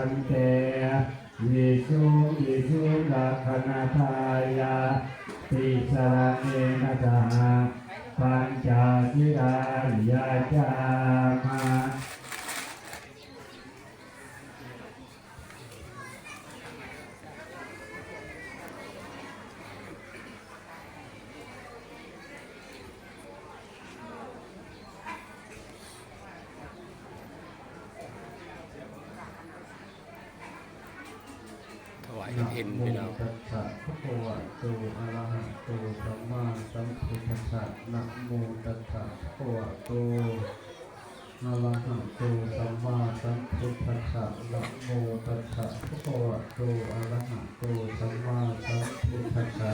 นเตวิสุวิสุลักขณทายาติสรณเนนะจาปัญจทิอาริยจามาถวายกฐินพี่น้อง ตัสสะภะคะวะโตอะระหะโตสัมมาสัมพุทธัสสะนะโมตัสสะภะคะวะโตอะระหะโตสัมมาสัมพุทธัสสะนะโมตัสสะภะคะวะโตอะระหะโตสัมมาสัมพุทธัสสะ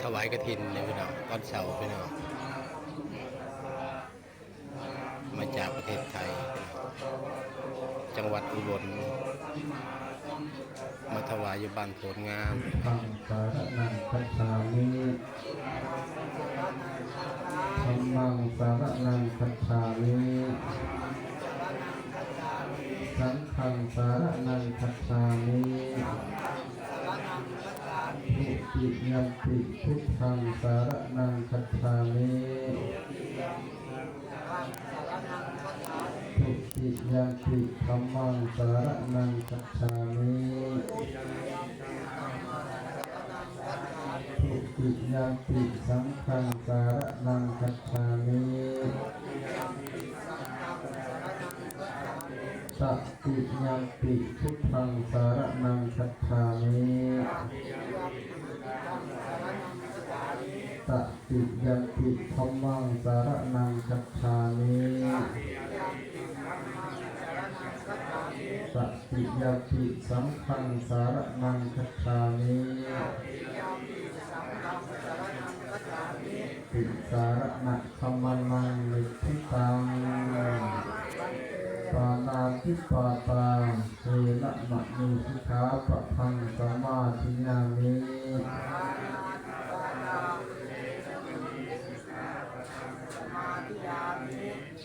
ถวายกฐินในพี่น้องตอนเช้าพี่น้องมาจากประเทศไทยจังหวัดอุบลมาถวายอยู่บ้านโพนงาม ธังสารนังคัจฉามิธัมมังสารนังคัจฉามิสังฆังสารนังคัจฉามิทุติยัมปิพุทธังสารนังคัจฉามิทุติยัมปิธัมมังสารนังคัจฉามิทุติยัมปิสังฆังสารนังคัจฉามิตติยัมปิพุทธังสารนังคัจฉามิตติยัมปิธัมมังสารนังคัจฉามิตติยัมปิสังฆังสารนังคัจฉามิติสารณะคัมมันังนิทิตังปานาติปาตาเวระมะนีสิกขาปะทังสมาธิยามิ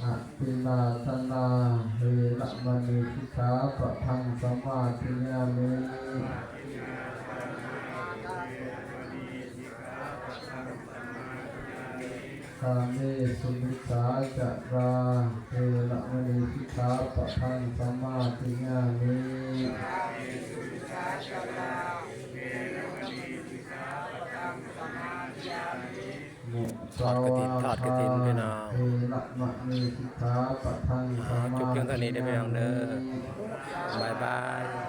อะตินาทนาเวระมณีสิกขาปะทังสมาธิยามิกาเมสุมิสาจาราเวระมณีสิกขาปะทังสมาธิยามิทอดกฐินพี่น้อง เวระมณีสิกขาปะทังสมาธิยามิ จุดเพียงเท่านี้ได้พี่น้องเด้อบ๊ายบาย